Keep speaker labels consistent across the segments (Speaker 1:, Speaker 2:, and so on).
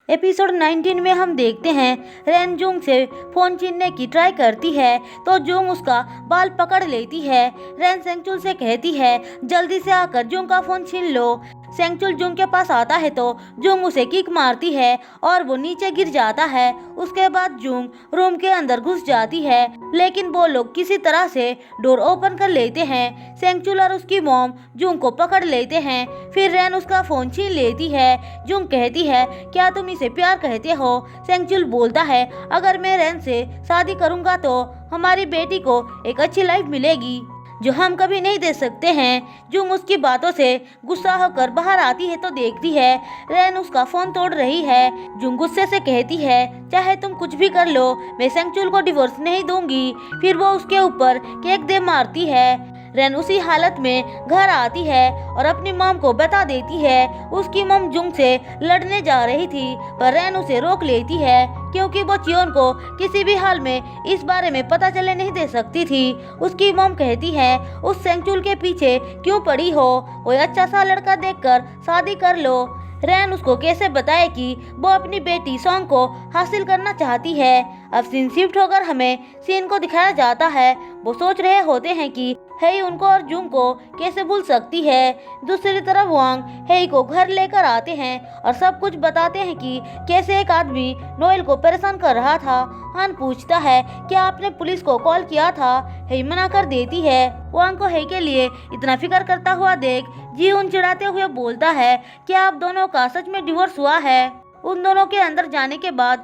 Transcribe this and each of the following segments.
Speaker 1: Episode 19 में हम देखते हैं रेन जुंग से फोन छीनने की ट्राई करती है तो जुंग उसका बाल पकड़ लेती है। रेन सेंगचुल से कहती है जल्दी से आकर जुंग का फोन छीन लो। सेंगचुल जुंग के पास आता है तो जुंग उसे किक मारती है और वो नीचे गिर जाता है। उसके बाद जुंग रूम के अंदर घुस जाती है, लेकिन वो लोग किसी तरह से डोर ओपन कर लेते हैं। सेंगचुल और उसकी मॉम जुंग को पकड़ लेते हैं। फिर रेन उसका फोन छीन लेती है। जुंग कहती है क्या तुम इसे प्यार कहते हो? सेंगचुल बोलता है अगर मैं रेन से शादी करूंगा तो हमारी बेटी को एक अच्छी लाइफ मिलेगी जो हम कभी नहीं दे सकते हैं। जुंग उसकी बातों से गुस्सा होकर बाहर आती है तो देखती है रेन उसका फोन तोड़ रही है। जुंग गुस्से से कहती है चाहे तुम कुछ भी कर लो, मैं सेंगचुल को डिवोर्स नहीं दूंगी। फिर वो उसके ऊपर केक दे मारती है। रेन उसी हालत में घर आती है और अपनी मॉम को बता देती है। उसकी मॉम जुंग से लड़ने जा रही थी पर रेन उसे रोक लेती है क्योंकि वो चियोन को किसी भी हाल में इस बारे में पता चलने नहीं दे सकती थी। उसकी मॉम कहती है उस सेंगचुल के पीछे क्यों पड़ी हो, कोई अच्छा सा लड़का देखकर शादी कर लो। रेन उसको कैसे बताए कि वो अपनी बेटी सॉन्ग को हासिल करना चाहती है। अब सीन शिफ्ट होकर हमें सीन को दिखाया जाता है। वो सोच रहे होते हैं कि हेई उनको और जुंग को कैसे भूल सकती है। दूसरी तरफ वांग हेई को घर लेकर आते हैं और सब कुछ बताते हैं कि कैसे एक आदमी नोएल को परेशान कर रहा था। हान पूछता है क्या आपने पुलिस को कॉल किया था? हेई मना कर देती है। वांग को हेई के लिए इतना फिक्र करता हुआ देख जीहुन चिढ़ाते हुए बोलता है क्या आप दोनों का सच में डिवोर्स हुआ है? उन दोनों के अंदर जाने के बाद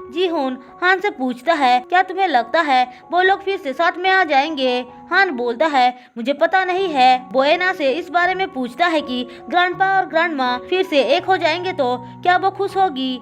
Speaker 1: जीहुन हान से पूछता है क्या तुम्हें लगता है वो लोग फिर से साथ में आ जाएंगे? हान बोलता है मुझे पता नहीं है। वो एना से इस बारे में पूछता है कि ग्रैंडपा और ग्रैंडमा फिर से एक हो जाएंगे तो क्या वो खुश होगी?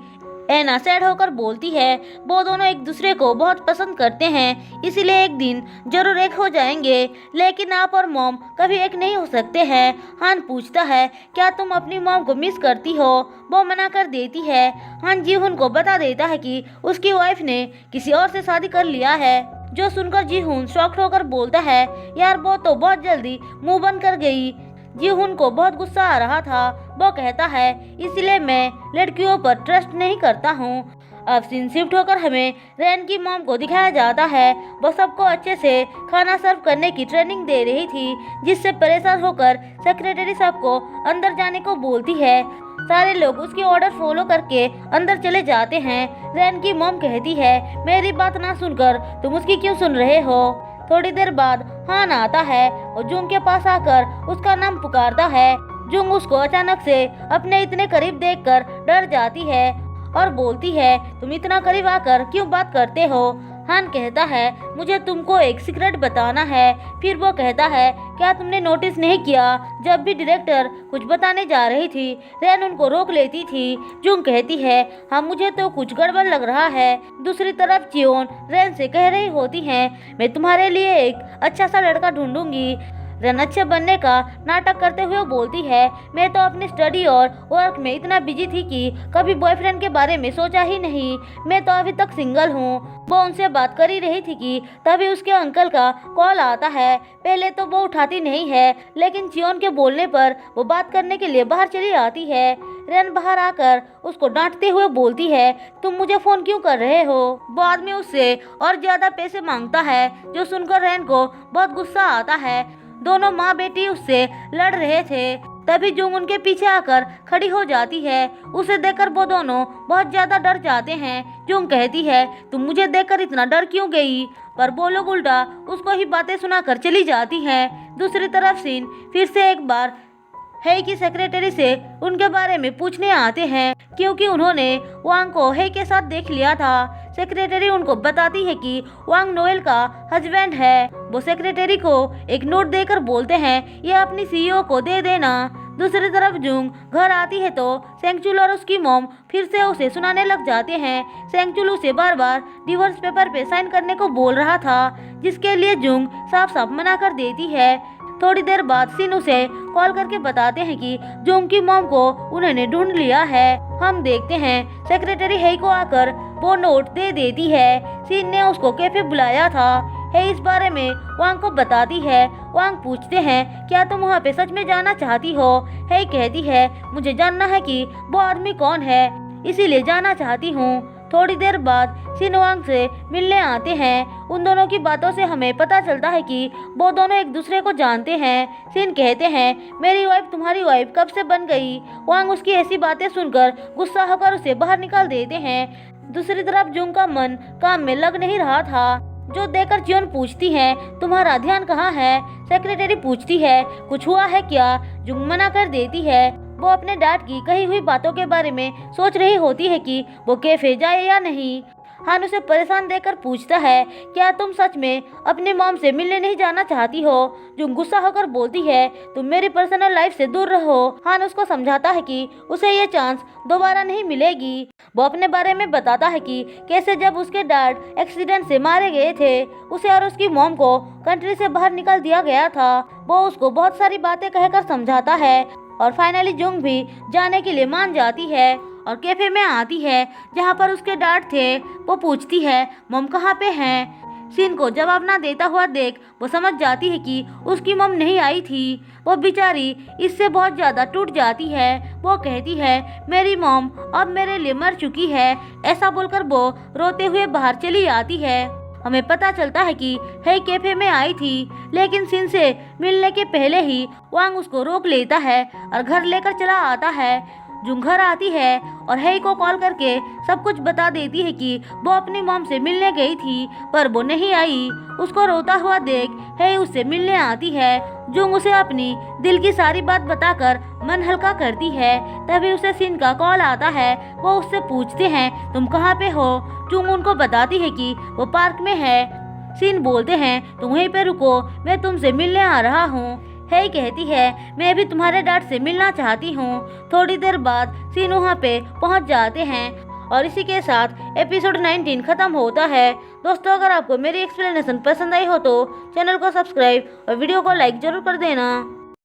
Speaker 1: एना सैड होकर बोलती है वो दोनों एक दूसरे को बहुत पसंद करते हैं, इसीलिए एक दिन जरूर एक हो जाएंगे, लेकिन आप और मॉम कभी एक नहीं हो सकते हैं। हान पूछता है क्या तुम अपनी मॉम को मिस करती हो? वो मना कर देती है। हान जीहुन को बता देता है कि उसकी वाइफ ने किसी और से शादी कर लिया है, जो सुनकर जीहुन शॉक्ड होकर बोलता है यार वो तो बहुत जल्दी मुंह बंद कर गई। जीहुन को बहुत गुस्सा आ रहा था। वो कहता है इसलिए मैं लड़कियों पर ट्रस्ट नहीं करता हूँ। अब सीन शिफ्ट होकर हमें रेन की मॉम को दिखाया जाता है। वो सबको अच्छे से खाना सर्व करने की ट्रेनिंग दे रही थी, जिससे परेशान होकर सेक्रेटरी सबको अंदर जाने को बोलती है। सारे लोग उसकी ऑर्डर फॉलो करके अंदर चले जाते हैं। रेन की मॉम कहती है मेरी बात ना सुनकर तुम उसकी क्यों सुन रहे हो? थोड़ी देर बाद हान आता है और जुंग के पास आकर उसका नाम पुकारता है। जुंग उसको अचानक से अपने इतने करीब देखकर डर जाती है और बोलती है तुम इतना करीब आकर क्यों बात करते हो? हान कहता है मुझे तुमको एक सीक्रेट बताना है। फिर वो कहता है क्या तुमने नोटिस नहीं किया जब भी डायरेक्टर कुछ बताने जा रही थी रेन उनको रोक लेती थी? जुंग कहती है हाँ मुझे तो कुछ गड़बड़ लग रहा है। दूसरी तरफ चियोन रेन से कह रही होती है मैं तुम्हारे लिए एक अच्छा सा लड़का ढूंढूंगी। रेन अच्छे बनने का नाटक करते हुए बोलती है मैं तो अपनी स्टडी और वर्क में इतना बिजी थी कि कभी बॉयफ्रेंड के बारे में सोचा ही नहीं। मैं तो अभी तक सिंगल हूँ। वो उनसे बात कर ही रही थी कि तभी उसके अंकल का कॉल आता है। पहले तो वो उठाती नहीं है, लेकिन चियोन के बोलने पर वो बात करने के लिए बाहर चली आती है। रेन बाहर आकर उसको डांटते हुए बोलती है तुम मुझे फोन क्यों कर रहे हो? बाद में उससे और ज्यादा पैसे मांगता है, जो सुनकर रेन को बहुत गुस्सा आता है। दोनों माँ बेटी उससे लड़ रहे थे, तभी जुंग उनके पीछे आकर खड़ी हो जाती है। उसे देखकर वो दोनों बहुत ज्यादा डर जाते हैं। जुंग कहती है तुम मुझे देखकर इतना डर क्यों गई? पर वो लोग उल्टा उसको ही बातें सुनाकर चली जाती हैं। दूसरी तरफ सीन फिर से एक बार हेई की सेक्रेटरी से उनके बारे में पूछने आते हैं क्योंकि उन्होंने वांग को हेई के साथ देख लिया था। सेक्रेटरी उनको बताती है कि वांग नोएल का हस्बैंड है। वो सेक्रेटरी को एक नोट देकर बोलते हैं यह अपनी सीईओ को दे देना। दूसरी तरफ जुंग घर आती है तो सेंगचुल और उसकी मॉम फिर से उसे सुनाने लग जाते हैं। सेंगचुल उसे बार बार डिवोर्स पेपर पे साइन करने को बोल रहा था, जिसके लिए जुंग साफ साफ मना कर देती है। थोड़ी देर बाद सिन उसे कॉल करके बताते हैं कि जुंग की मॉम को उन्होंने ढूंढ लिया है। हम देखते हैं सेक्रेटरी हेई को आकर वो नोट दे देती है। सिन ने उसको कैफे बुलाया था। है इस बारे में वांग को बताती है। वांग पूछते हैं क्या तुम वहाँ पे सच में जाना चाहती हो। है कहती है मुझे जानना है कि वो आदमी कौन है, इसीलिए जाना चाहती हूँ। थोड़ी देर बाद सिन वांग से मिलने आते हैं। उन दोनों की बातों से हमें पता चलता है कि वो दोनों एक दूसरे को जानते हैं। सिन कहते हैं मेरी वाइफ तुम्हारी वाइफ कब से बन गई। वांग उसकी ऐसी बातें सुनकर गुस्सा होकर उसे बाहर निकाल देते हैं। दूसरी तरफ जुंग का मन काम में लग नहीं रहा था, जो देखकर जियोन पूछती है तुम्हारा ध्यान कहाँ है। सेक्रेटरी पूछती है कुछ हुआ है क्या। जुंग मना कर देती है। वो अपने डैड की कही हुई बातों के बारे में सोच रही होती है कि वो कैफे जाए या नहीं। हान उसे परेशान देखकर पूछता है क्या तुम सच में अपनी मॉम से मिलने नहीं जाना चाहती हो। जो गुस्सा होकर बोलती है तुम मेरी पर्सनल लाइफ से दूर रहो। हान उसको समझाता है कि उसे ये चांस दोबारा नहीं मिलेगी। वो अपने बारे में बताता है कि कैसे जब उसके डैड एक्सीडेंट से मारे गए थे उसे और उसकी मॉम को कंट्री से बाहर निकाल दिया गया था। वो उसको बहुत सारी बातें कहकर समझाता है और फाइनली जुंग भी जाने के लिए मान जाती है और कैफे में आती है जहाँ पर उसके डैड थे। वो पूछती है मॉम कहाँ पे हैं। सिन को जवाब ना देता हुआ देख वो समझ जाती है कि उसकी मॉम नहीं आई थी। वो बेचारी इससे बहुत ज़्यादा टूट जाती है। वो कहती है मेरी मॉम अब मेरे लिए मर चुकी है। ऐसा बोलकर वो रोते हुए बाहर चली आती है। हमें पता चलता है कि है कैफे में आई थी, लेकिन सिन से मिलने के पहले ही वांग उसको रोक लेता है और घर लेकर चला आता है। जुंग घर आती है और हेई को कॉल करके सब कुछ बता देती है कि वो अपनी मॉम से मिलने गई थी पर वो नहीं आई। उसको रोता हुआ देख हेई उससे मिलने आती है। जुंग उसे अपनी दिल की सारी बात बताकर मन हल्का करती है। तभी उसे सिन का कॉल आता है। वो उससे पूछते हैं तुम कहाँ पे हो। जुंग उनको बताती है कि वो पार्क में है। सिन बोलते हैं तुम वहीं पे रुको, मैं तुमसे मिलने आ रहा हूँ। है कहती है मैं भी तुम्हारे डैड से मिलना चाहती हूँ। थोड़ी देर बाद सिन वहाँ पे पहुँच जाते हैं और इसी के साथ एपिसोड 19 खत्म होता है। दोस्तों अगर आपको मेरी एक्सप्लेनेशन पसंद आई हो तो चैनल को सब्सक्राइब और वीडियो को लाइक जरूर कर देना।